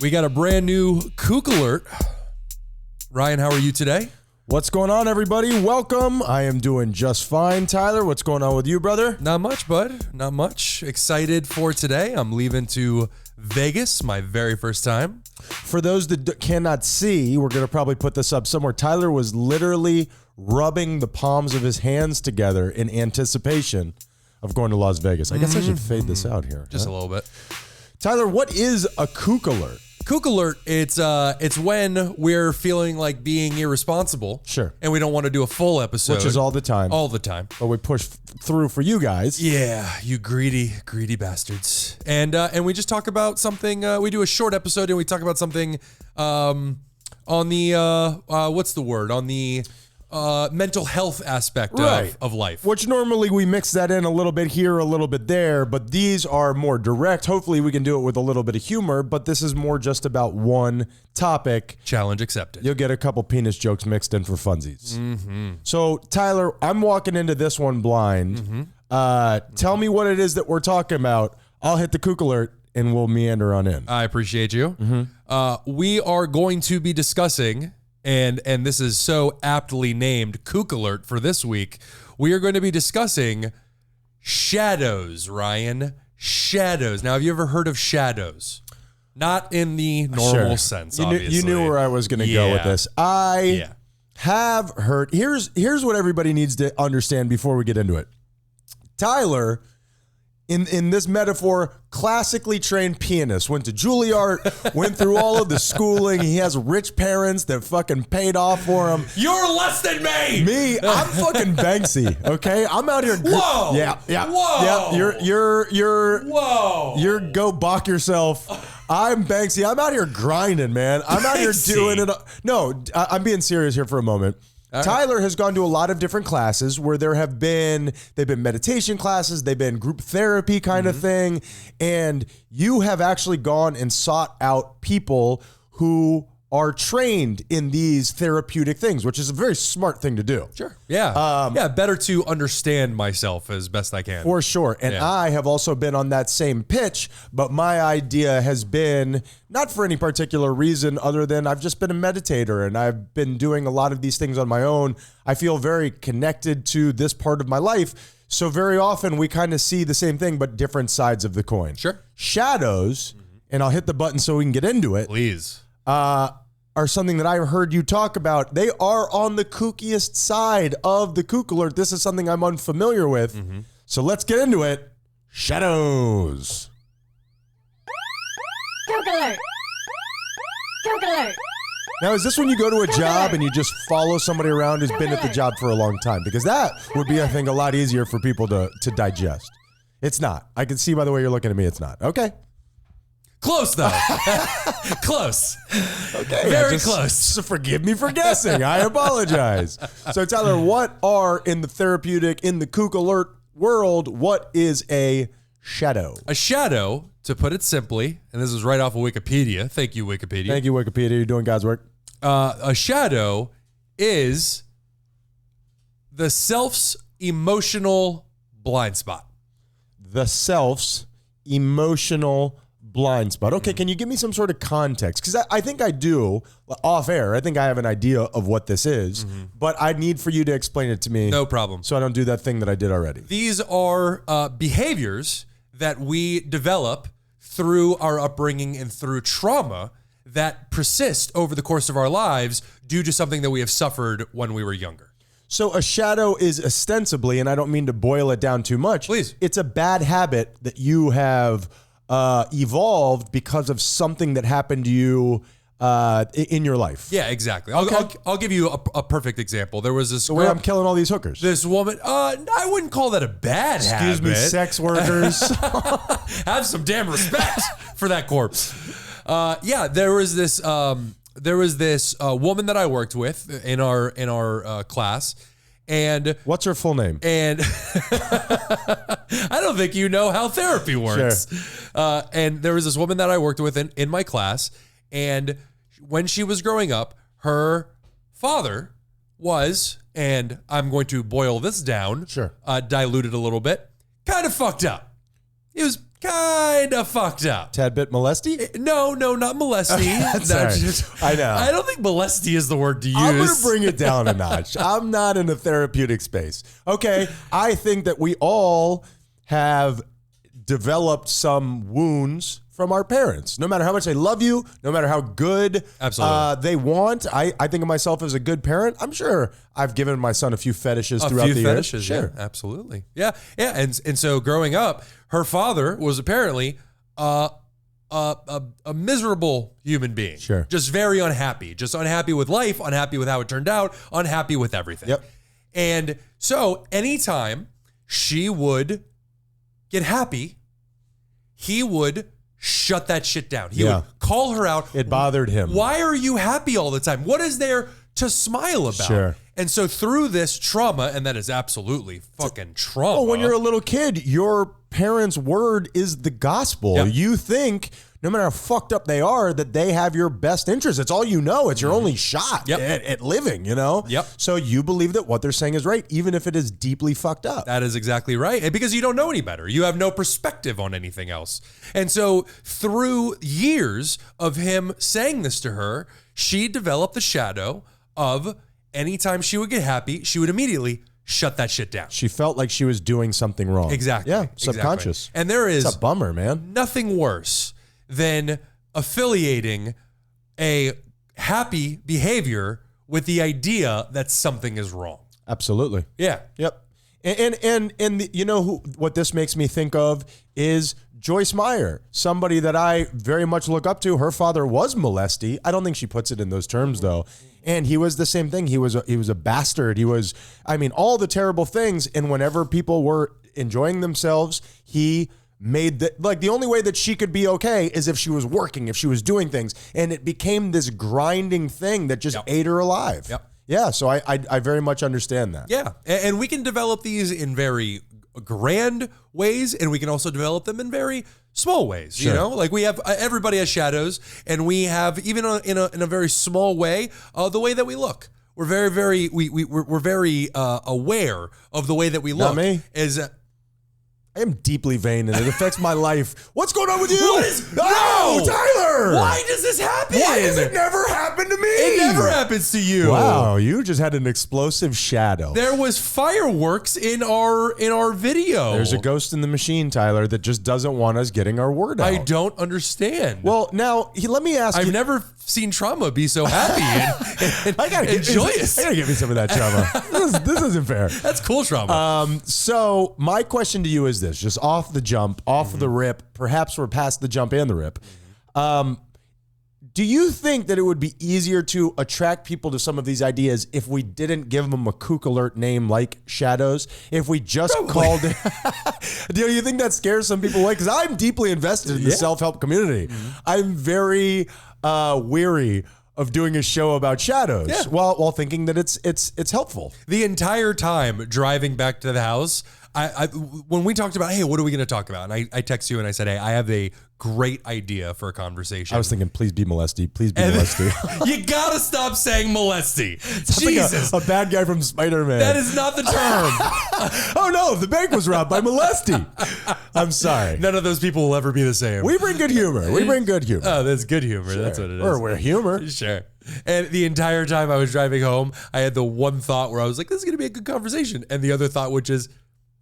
We got a brand new KOOK alert. Ryan, how are you today? What's going on, everybody? Welcome. I am doing just fine. Tyler, what's going on with you, brother? Not much, bud. Not much. Excited for today. I'm leaving to Vegas, my very first time. For those that cannot see, we're going to probably put this up somewhere. Tyler was literally rubbing the palms of his hands together in anticipation of going to Las Vegas. I guess I should fade this out here. Just a little bit. Tyler, what is a KOOK alert? KOOK alert, it's when we're feeling like being irresponsible. Sure. And we don't want to do a full episode. Which is all the time. All the time. But we push through for you guys. Yeah, you greedy bastards. And we just talk about something, we do a short episode and we talk about something on the, what's the word? On the mental health aspect of life. Which normally we mix that in a little bit here, a little bit there, but these are more direct. Hopefully we can do it with a little bit of humor, but this is more just about one topic. Challenge accepted. You'll get a couple penis jokes mixed in for funsies. So, Tyler, I'm walking into this one blind. Tell me what it is that we're talking about. I'll hit the KOOK alert and we'll meander on in. I appreciate you. We are going to be discussing, and this is so aptly named KOOK alert for this week, we are going to be discussing shadows, Ryan. Shadows. Now, have you ever heard of shadows? Not in the normal sense, obviously. You knew where I was going to go with this. I have heard. Here's what everybody needs to understand before we get into it. Tyler, in this metaphor, classically trained pianist, went to Juilliard, went through all of the schooling. He has rich parents that fucking paid off for him. You're less than me. Me, I'm fucking Banksy. Okay, I'm out here. Whoa. Yeah. Whoa. Yeah. Whoa. You're go balk yourself. I'm Banksy. I'm out here grinding, man. I'm out here doing it. No, I'm being serious here for a moment. Tyler has gone to a lot of different classes where they've been meditation classes, they've been group therapy kind of thing, and you have actually gone and sought out people who are trained in these therapeutic things, which is a very smart thing to do. Sure. Yeah. Better to understand myself as best I can. For sure. And I have also been on that same pitch, but my idea has been not for any particular reason other than I've just been a meditator and I've been doing a lot of these things on my own. I feel very connected to this part of my life. So very often we kind of see the same thing, but different sides of the coin. Sure. Shadows, and I'll hit the button so we can get into it. Please. Are something that I heard you talk about. They are on the kookiest side of the KOOK alert. This is something I'm unfamiliar with. So let's get into it. Shadows. KOOK alert. KOOK alert. Now, is this when you go to a job and you just follow somebody around who's been at the job for a long time? Because that would be, I think, a lot easier for people to digest. It's not. I can see by the way you're looking at me, it's not. Okay. Close, though. Close. Okay. Very close. So forgive me for guessing. I apologize. So, Tyler, what are in the therapeutic, in the KOOK alert world, what is a shadow? A shadow, to put it simply, and this is right off of Wikipedia. Thank you, Wikipedia. Thank you, Wikipedia. You're doing God's work. A shadow is the self's emotional blind spot. The self's emotional blind spot. Okay, can you give me some sort of context? Because I think I do, off air, I think I have an idea of what this is, but I need for you to explain it to me. No problem. So I don't do that thing that I did already. These are behaviors that we develop through our upbringing and through trauma that persist over the course of our lives due to something that we have suffered when we were younger. So a shadow is ostensibly, and I don't mean to boil it down too much, Please. It's a bad habit that you have evolved because of something that happened to you in your life. Yeah, exactly. I'll give you a perfect example. There was this The way I'm killing all these hookers. this woman. I wouldn't call that a bad habit. Excuse me, sex workers. Have some damn respect for that corpse. There was this woman that I worked with in our class, and What's her full name? And I don't think you know how therapy works. Sure. And there was this woman that I worked with in my class, and when she was growing up, her father was, and I'm going to boil this down, Sure. dilute it a little bit, kind of fucked up. He was kind of fucked up. Tad bit molesty? No, not molesty. Sorry. I know. I don't think molesty is the word to use. I'm going to bring it down a notch. I'm not in a therapeutic space. Okay, I think that we all have developed some wounds from our parents. No matter how much they love you, no matter how good they want. I think of myself as a good parent. I'm sure I've given my son a few fetishes throughout the years. Sure. Yeah, absolutely. Yeah. And so growing up, her father was apparently a miserable human being. Sure. Just very unhappy. Just unhappy with life, unhappy with how it turned out, unhappy with everything. Yep. And so anytime she would get happy, he would shut that shit down. He would call her out. It bothered him. Why are you happy all the time? What is there to smile about? Sure. And so through this trauma, and that is absolutely fucking trauma. Well, when you're a little kid, your parents' word is the gospel. Yep. You think, no matter how fucked up they are, that they have your best interest. It's all you know. It's your only shot at living, you know? Yep. So you believe that what they're saying is right, even if it is deeply fucked up. That is exactly right. And because you don't know any better. You have no perspective on anything else. And so through years of him saying this to her, she developed the shadow of anytime she would get happy, she would immediately shut that shit down. She felt like she was doing something wrong. Exactly. Yeah, subconscious. Exactly. And there is it's a bummer, man. Nothing worse than affiliating a happy behavior with the idea that something is wrong. Absolutely. Yeah. Yep. And you know what this makes me think of is Joyce Meyer, somebody that I very much look up to. Her father was molesty. I don't think she puts it in those terms though. And he was the same thing. He was a bastard. He was, all the terrible things. And whenever people were enjoying themselves, he made the only way that she could be okay is if she was working, if she was doing things. And it became this grinding thing that just ate her alive. Yep. Yeah. So I very much understand that. Yeah. And we can develop these in very grand ways, and we can also develop them in very small ways. Sure. You know, like we have everybody has shadows, and we have even in a very small way the way that we look. We're very we're very aware of the way that we look. Not me. I am deeply vain and it affects my life. What's going on with you? What is, no, Tyler! Why does this happen? Why does it never happen to me? It never happens to you. Wow, you just had an explosive shadow. There was fireworks in our video. There's a ghost in the machine, Tyler, that just doesn't want us getting our word out. I don't understand. Well, now, let me ask you. I've never seen trauma be so happy and I gotta joyous. I gotta give me some of that trauma. This isn't fair. That's cool trauma. So my question to you is this, just off the jump, off the rip, perhaps we're past the jump and the rip. Do you think that it would be easier to attract people to some of these ideas if we didn't give them a kook alert name like shadows? If we just called it, do you think that scares some people away? Because I'm deeply invested in the self-help community. I'm very weary of doing a show about shadows while thinking that it's helpful. The entire time driving back to the house, I when we talked about, hey, what are we going to talk about? And I text you and I said, hey, I have a great idea for a conversation. I was thinking, please be molesty. Please be molesty. You got to stop saying molesty. Jesus. Like a bad guy from Spider-Man. That is not the term. Oh, no, the bank was robbed by molesty. I'm sorry. None of those people will ever be the same. We bring good humor. Oh, that's good humor. Sure. That's what it is. Or we're humor. Sure. And the entire time I was driving home, I had the one thought where I was like, this is going to be a good conversation. And the other thought, which is,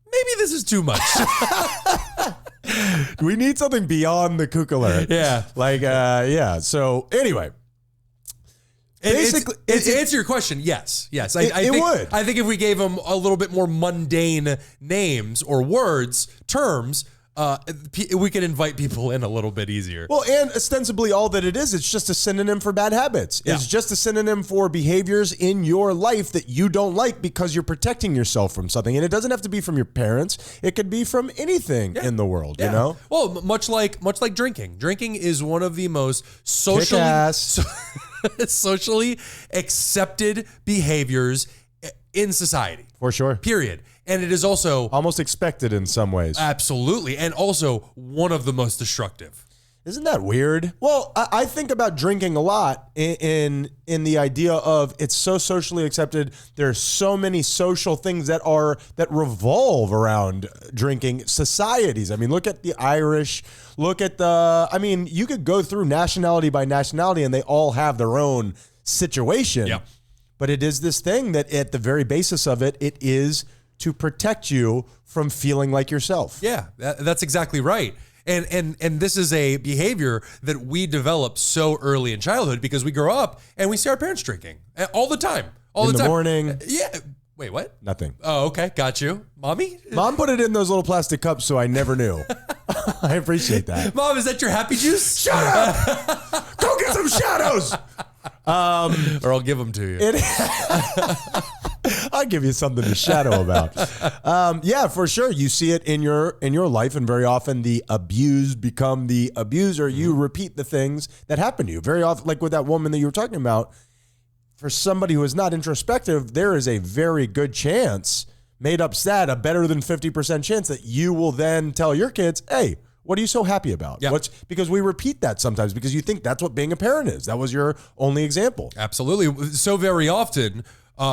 maybe this is too much. We need something beyond the kook alert. Yeah. So anyway. Basically, to answer your question, yes. I would. I think if we gave them a little bit more mundane names or words, terms, we could invite people in a little bit easier. Well, and ostensibly all that it is, it's just a synonym for bad habits. Yeah. It's just a synonym for behaviors in your life that you don't like because you're protecting yourself from something. And it doesn't have to be from your parents. It could be from anything in the world, you know? Well, much like drinking. Drinking is one of the most socially accepted behaviors in society. For sure. Period. And it is also almost expected in some ways. Absolutely. And also one of the most destructive. Isn't that weird? Well, I think about drinking a lot in the idea of it's so socially accepted. There's so many social things that revolve around drinking. Societies. I mean, look at the Irish. Look at you could go through nationality by nationality, and they all have their own situation. Yeah. But it is this thing that at the very basis of it is to protect you from feeling like yourself. Yeah, that's exactly right. And this is a behavior that we develop so early in childhood because we grow up and we see our parents drinking all the time. In the morning. Yeah. Wait, what? Nothing. Oh, okay. Got you. Mommy? Mom put it in those little plastic cups, so I never knew. I appreciate that. Mom, is that your happy juice? Shut up! Go get some shadows! Or I'll give them to you. I'll give you something to shadow about. Yeah, for sure. You see it in your life, and very often the abused become the abuser. You repeat the things that happen to you. Very often, like with that woman that you were talking about, for somebody who is not introspective, there is a very good chance, made up stat, a better than 50% chance that you will then tell your kids, hey, what are you so happy about? Yeah. Because we repeat that sometimes because you think that's what being a parent is. That was your only example. Absolutely. So very often,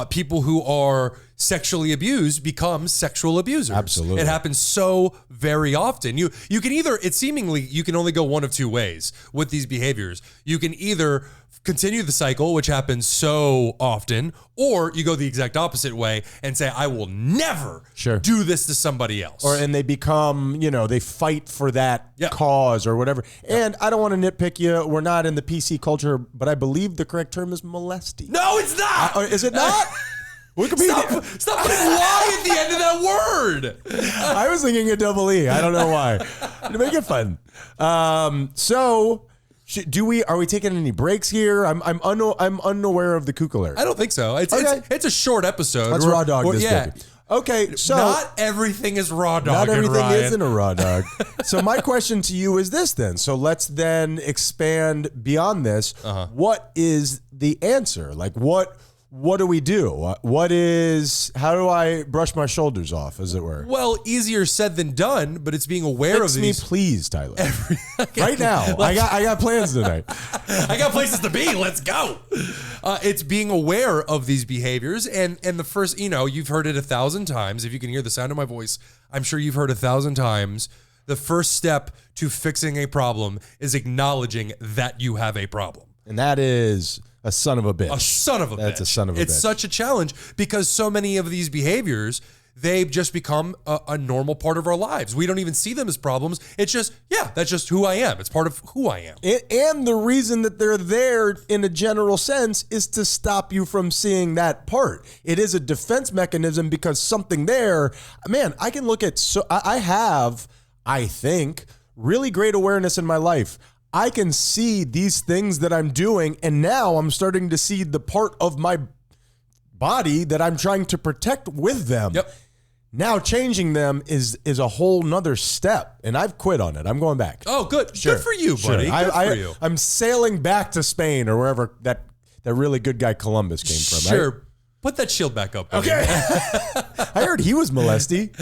people who are sexually abused become sexual abusers. Absolutely. It happens so very often. You can either, you can only go one of two ways with these behaviors. You can either continue the cycle, which happens so often, or you go the exact opposite way and say, I will never do this to somebody else. And they become, they fight for that cause or whatever. And I don't want to nitpick you. We're not in the PC culture, but I believe the correct term is molesting. No, it's not. Is it not? Wikipedia. Stop putting Y at the end of that word. I was thinking a double E. I don't know why. To make it fun. Are we taking any breaks here? I'm unaware of the KOOK alert. I don't think so. It's a short episode. Let's raw dog this baby. Okay, so not everything is raw dog. Not everything Ryan. isn't a raw dog. So my question to you is this then. So let's then expand beyond this. What is the answer? Like what do we do? How do I brush my shoulders off, as it were? Well, easier said than done, but it's being aware Fix of these. me, please, Tyler. Right now. I got plans tonight. I got places to be. Let's go. It's being aware of these behaviors. And the first, you've heard it 1,000 times. If you can hear the sound of my voice, I'm sure you've heard 1,000 times. The first step to fixing a problem is acknowledging that you have a problem. And that is a son of a bitch. A son of a bitch. That's a son of a bitch. It's such a challenge because so many of these behaviors, they've just become a normal part of our lives. We don't even see them as problems. It's just, that's just who I am. It's part of who I am. And the reason that they're there in a general sense is to stop you from seeing that part. It is a defense mechanism because something there, man, I can look at, I have, I think, really great awareness in my life. I can see these things that I'm doing, and now I'm starting to see the part of my body that I'm trying to protect with them. Yep. Now changing them is a whole nother step, and I've quit on it. I'm going back. Oh, good. Sure. Good for you, buddy. Good for you. I'm sailing back to Spain or wherever that really good guy Columbus came from. Sure. Right? Put that shield back up, buddy. Okay. I heard he was molesty.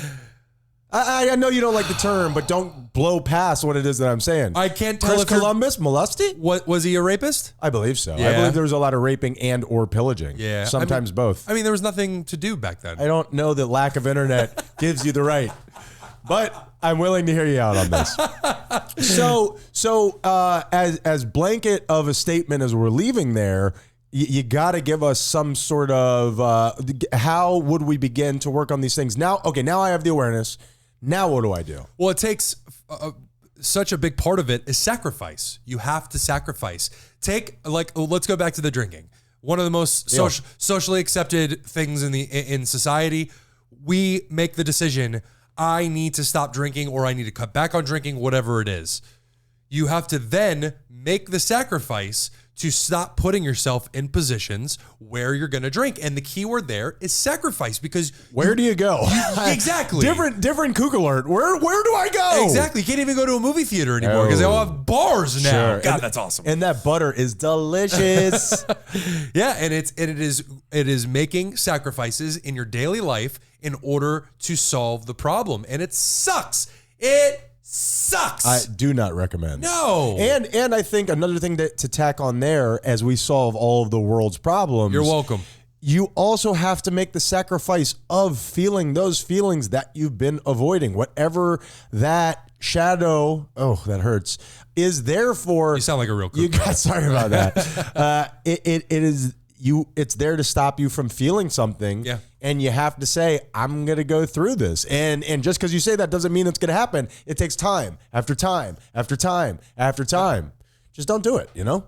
I know you don't like the term, but don't blow past what it is that I'm saying. I can't tell Chris Columbus, molesty? What was he a rapist? I believe so. Yeah. I believe there was a lot of raping and or pillaging. Yeah. Sometimes both. I mean, there was nothing to do back then. I don't know that lack of internet gives you the right, but I'm willing to hear you out on this. So as blanket of a statement as we're leaving there, you got to give us some sort of how would we begin to work on these things now? Okay, now I have the awareness. Now what do I do? Well, it takes such a big part of it is sacrifice. You have to sacrifice. Let's go back to the drinking. One of the most socially accepted things in society. We make the decision, I need to stop drinking or I need to cut back on drinking, whatever it is. You have to then make the sacrifice to stop putting yourself in positions where you're going to drink. And the key word there is sacrifice, because where do you go? Exactly. Different KOOK alert. Where do I go? Exactly. You can't even go to a movie theater anymore because they all have bars now. Sure. God, that's awesome. And that butter is delicious. Yeah, and it is making sacrifices in your daily life in order to solve the problem. And it sucks. It sucks. I do not recommend. No. And I think another thing to tack on there as we solve all of the world's problems. You're welcome. You also have to make the sacrifice of feeling those feelings that you've been avoiding. Whatever that shadow, oh, that hurts, is there for. You sound like a real You kook. got sorry about that. It is you. It's there to stop you from feeling something. Yeah. And you have to say, I'm going to go through this. And just because you say that doesn't mean it's going to happen. It takes time after time after time after time. Just don't do it, you know?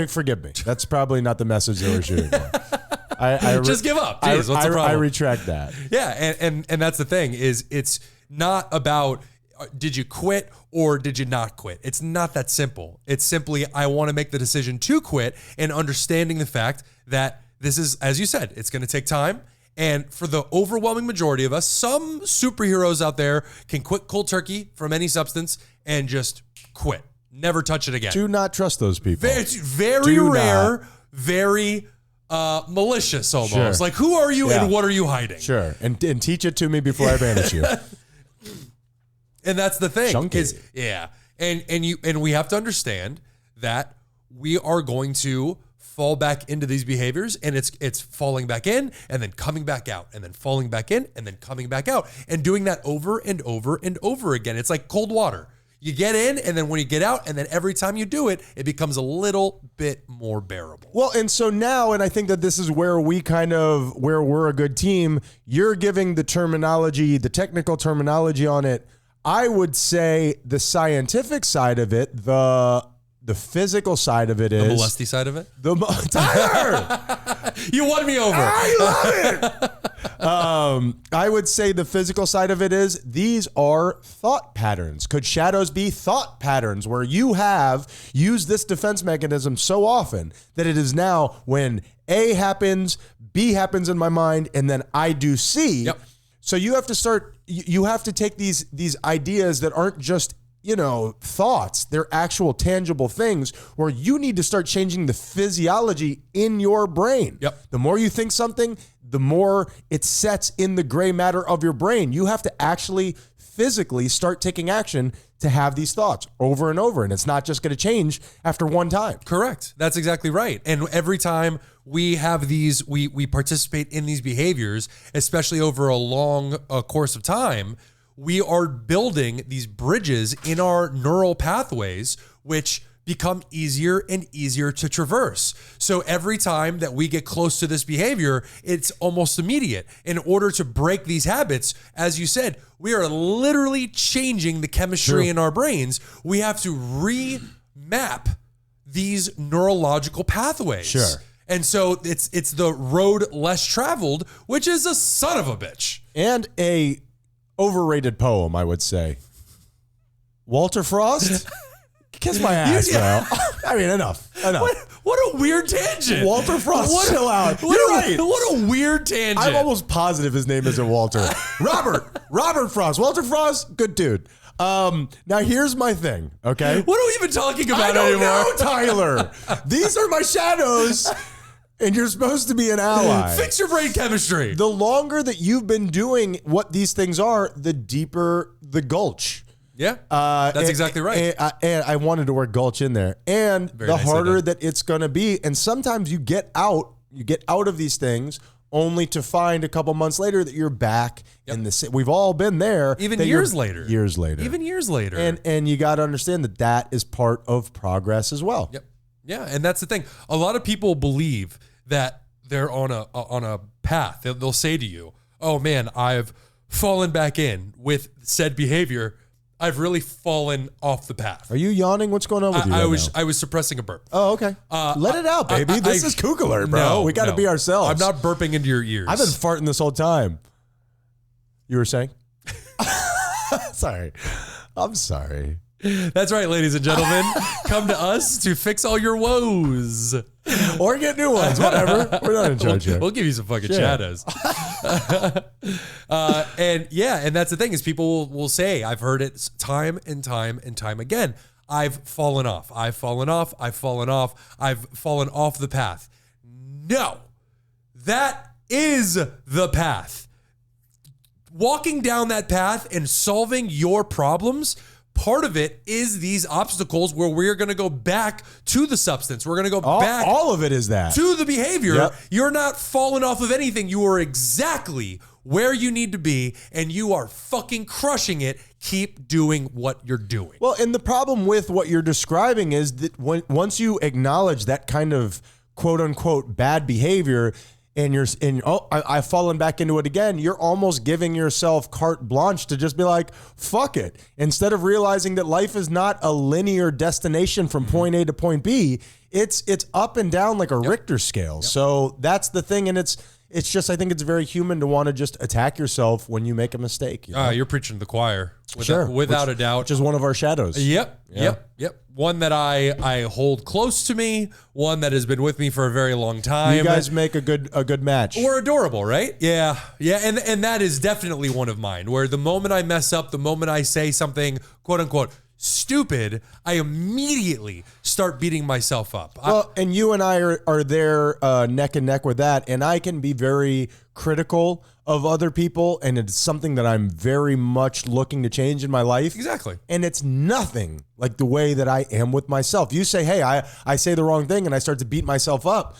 Forgive me. That's probably not the message that we're shooting for. Just give up. Jeez, what's the problem? I retract that. Yeah, and that's the thing is it's not about did you quit or did you not quit? It's not that simple. It's simply I want to make the decision to quit and understanding the fact that this is, as you said, it's going to take time. And for the overwhelming majority of us, some superheroes out there can quit cold turkey from any substance and just quit. Never touch it again. Do not trust those people. It's very rare, very malicious almost. Sure. Like, who are you and what are you hiding? Sure. And teach it to me before I banish you. And that's the thing. Chunky. And we have to understand that we are going to fall back into these behaviors, and it's falling back in and then coming back out and then falling back in and then coming back out and doing that over and over and over again. It's like cold water. You get in, and then when you get out, and then every time you do it, it becomes a little bit more bearable. Well, and so now, and I think that this is where where we're a good team. You're giving the terminology, the technical terminology on it. I would say the scientific side of it, the physical side of it is The molesty side of it? Tyler! You won me over. I love it. I would say the physical side of it is these are thought patterns. Could shadows be thought patterns where you have used this defense mechanism so often that it is now when A happens, B happens in my mind, and then I do C. Yep. So you have to start, you have to take these ideas that aren't just thoughts, they're actual tangible things where you need to start changing the physiology in your brain. Yep. The more you think something, the more it sets in the gray matter of your brain. You have to actually physically start taking action to have these thoughts over and over. And it's not just going to change after one time. Correct. That's exactly right. And every time we have these, we participate in these behaviors, especially over a long course of time, we are building these bridges in our neural pathways, which become easier and easier to traverse. So every time that we get close to this behavior, it's almost immediate. In order to break these habits, as you said, we are literally changing the chemistry in our brains. We have to remap these neurological pathways. Sure. And so it's the road less traveled, which is a son of a bitch. And a overrated poem, I would say. Walter Frost? Kiss my ass, bro. I mean, enough. What a weird tangent. Walter Frost, chill out. You're right. What a weird tangent. I'm almost positive his name isn't Walter. Robert Frost. Walter Frost, good dude. Now here's my thing, okay? What are we even talking about I don't anymore? know, Tyler. These are my shadows, and you're supposed to be an ally. Fix your brain chemistry. The longer that you've been doing what these things are, the deeper the gulch. Yeah, that's exactly right. And I wanted to work gulch in there. And Very the nicely harder done. that it's going to be. And sometimes you get out of these things only to find a couple months later that you're back in the same. We've all been there. Even years later. Years later. Even years later. And you got to understand that is part of progress as well. Yep. Yeah, and that's the thing. A lot of people believe that they're on a path. They'll say to you, "Oh man, I've fallen back in with said behavior. I've really fallen off the path." Are you yawning? What's going on with you right now? I was suppressing a burp. Oh, okay. Let it out, baby. This is KOOK alert, bro. No, we got to no. be ourselves. I'm not burping into your ears. I've been farting this whole time. You were saying? Sorry. I'm sorry. That's right, ladies and gentlemen. Come to us to fix all your woes. Or get new ones. Whatever. We're not in charge here. We'll give you some fucking Sure. shadows. And that's the thing is people will say, I've heard it time and time and time again. I've fallen off. I've fallen off. I've fallen off. I've fallen off the path. No, that is the path. walking down that path and solving your problems, part of it is these obstacles where we're going to go back to the substance. We're going to go back. All of it is that. To the behavior. Yep. You're not falling off of anything. You are exactly where you need to be, and you are fucking crushing it. Keep doing what you're doing. Well, and the problem with what you're describing is that once you acknowledge that kind of quote unquote bad behavior, and I've fallen back into it again, you're almost giving yourself carte blanche to just be like, fuck it. Instead of realizing that life is not a linear destination from point A to point B, it's up and down like a Richter scale. So that's the thing. And it's just, I think it's very human to want to just attack yourself when you make a mistake. You're preaching to the choir. Sure. Without a doubt. Which is one of our shadows. Yep. One that I hold close to me, one that has been with me for a very long time. You guys make a good match. We're adorable, right? Yeah. And that is definitely one of mine, where the moment I mess up, the moment I say something, quote unquote, stupid, I immediately start beating myself up. Well, and you and I are there neck and neck with that, and I can be very critical of other people, and it's something that I'm very much looking to change in my life. Exactly. And it's nothing like the way that I am with myself. You say, hey, I say the wrong thing, and I start to beat myself up.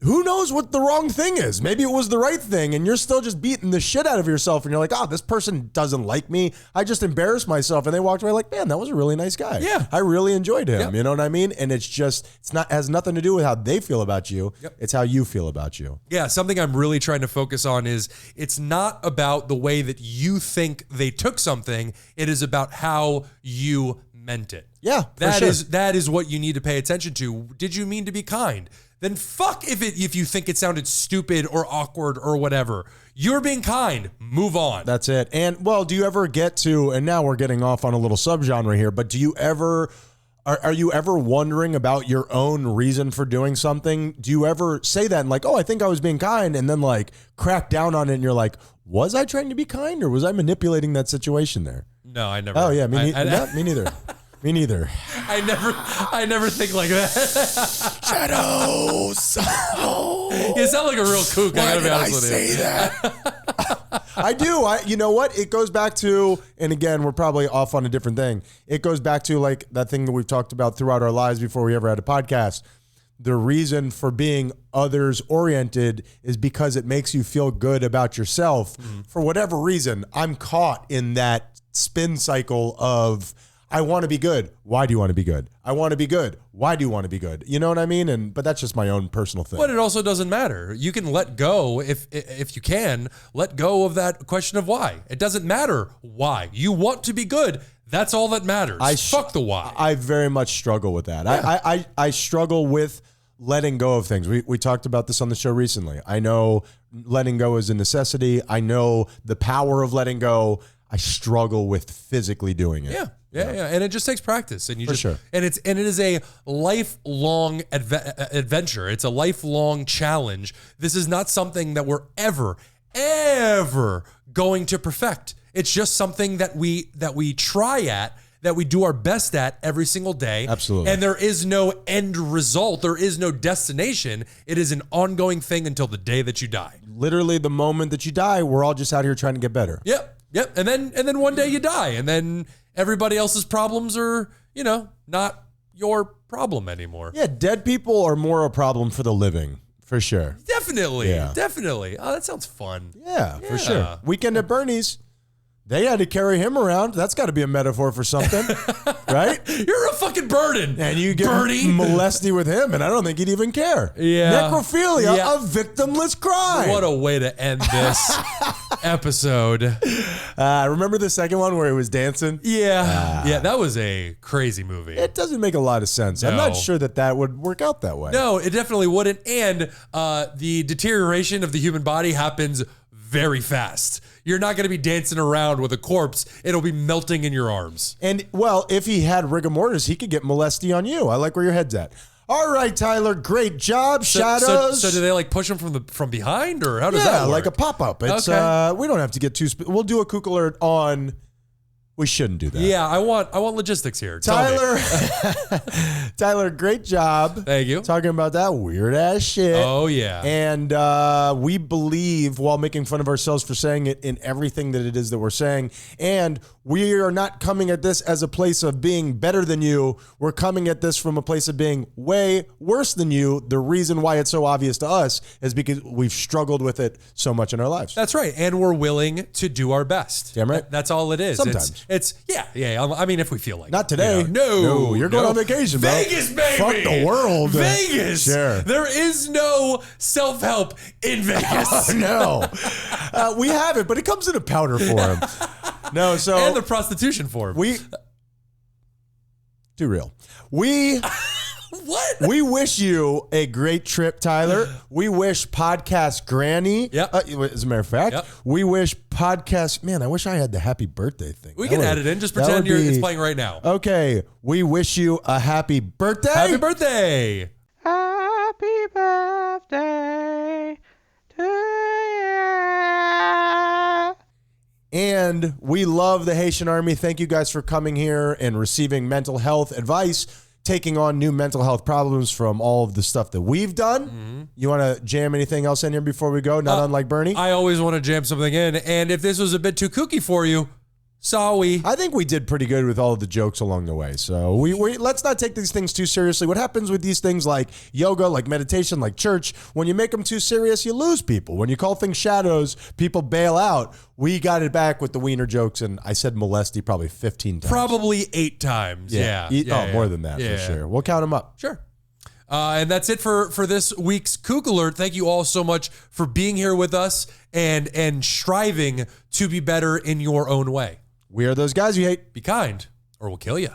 Who knows what the wrong thing is? Maybe it was the right thing, and you're still just beating the shit out of yourself, and you're like, oh, this person doesn't like me. I just embarrassed myself. And they walked away like, man, that was a really nice guy. Yeah. I really enjoyed him. Yep. You know what I mean? And has nothing to do with how they feel about you. Yep. It's how you feel about you. Yeah, something I'm really trying to focus on is it's not about the way that you think they took something. It is about how you meant it. Yeah, that is what you need to pay attention to. Did you mean to be kind? Then fuck if you think it sounded stupid or awkward or whatever. You're being kind. Move on. That's it. And well, do you ever get to, and now we're getting off on a little subgenre here, but do you ever, are you ever wondering about your own reason for doing something? Do you ever say that and like, oh, I think I was being kind, and then like crack down on it and you're like, was I trying to be kind or was I manipulating that situation there? No, I never. Oh yeah, me neither. Me neither. I never think like that. Shadows. You sound like a real kook. I gotta be honest with you. Say that? I do. You know what? It goes back to, and again, we're probably off on a different thing. It goes back to like that thing that we've talked about throughout our lives before we ever had a podcast. The reason for being others oriented is because it makes you feel good about yourself. For whatever reason, I'm caught in that spin cycle of, I want to be good. Why do you want to be good? I want to be good. Why do you want to be good? You know what I mean? But that's just my own personal thing. But it also doesn't matter. You can let go if you can let go of that question of why. It doesn't matter why. You want to be good. That's all that matters. Fuck the why. I very much struggle with that. Yeah. I struggle with letting go of things. We talked about this on the show recently. I know letting go is a necessity. I know the power of letting go. I struggle with physically doing it. Yeah. And it just takes practice, and sure. And it is a lifelong adventure. It's a lifelong challenge. This is not something that we're ever going to perfect. It's just something that we try at, that we do our best at every single day. Absolutely. And there is no end result. There is no destination. It is an ongoing thing until the day that you die. Literally, the moment that you die, we're all just out here trying to get better. Yep. And then one day you die, and then everybody else's problems are, not your problem anymore. Yeah, dead people are more a problem for the living, for sure. Definitely. Yeah. Definitely. Oh, that sounds fun. Yeah, for sure. Weekend at Bernie's, they had to carry him around. That's got to be a metaphor for something, right? You're a fucking burden. And you get Bernie molesty with him, and I don't think he'd even care. Yeah. Necrophilia, a victimless crime. What a way to end this episode. Remember the second one where he was dancing? Yeah, that was a crazy movie. It doesn't make a lot of sense. No. I'm not sure that would work out that way. No, it definitely wouldn't. And the deterioration of the human body happens very fast. You're not going to be dancing around with a corpse. It'll be melting in your arms. And, well, if he had rigor mortis, he could get molesty on you. I like where your head's at. All right, Tyler, great job. Shadows. So do they like push him from behind, or how does that work? Like a pop-up. It's okay. We don't have to get too we'll do a kook alert on We shouldn't do that. Yeah, I want logistics here. Tell me. Tyler, Tyler, great job. Thank you. Talking about that weird ass shit. Oh, yeah. And we believe, while making fun of ourselves for saying it, in everything that it is that we're saying. And we are not coming at this as a place of being better than you. We're coming at this from a place of being way worse than you. The reason why it's so obvious to us is because we've struggled with it so much in our lives. That's right. And we're willing to do our best. Damn right. That's all it is. Sometimes. It's yeah. I mean, if we feel like Not today. it. No, you're going on vacation, bro. Vegas, baby. Fuck the world. Vegas. Sure. There is no self-help in Vegas. Oh, no. We have it, but it comes in a powder form. No, so And the prostitution form. Too real. What? We wish you a great trip, Tyler. We wish Podcast Granny. Yep. As a matter of fact, Yep. we wish Podcast. Man, I wish I had the happy birthday thing. We can add it in. Just pretend it's playing right now. Okay. We wish you a happy birthday. Happy birthday. Happy birthday to you. And we love the Haitian Army. Thank you guys for coming here and receiving mental health advice, taking on new mental health problems from all of the stuff that we've done. Mm-hmm. You want to jam anything else in here before we go? Not unlike Bernie? I always want to jam something in. And if this was a bit too kooky for you, sorry. I think we did pretty good with all of the jokes along the way. So we let's not take these things too seriously. What happens with these things like yoga, like meditation, like church, when you make them too serious, you lose people. When you call things shadows, people bail out. We got it back with the wiener jokes, and I said molesty probably 15 times. Probably 8 times. Yeah. More than that for sure. We'll count them up. Sure. And that's it for this week's Kook Alert. Thank you all so much for being here with us and striving to be better in your own way. We are those guys you hate. Be kind, or we'll kill you.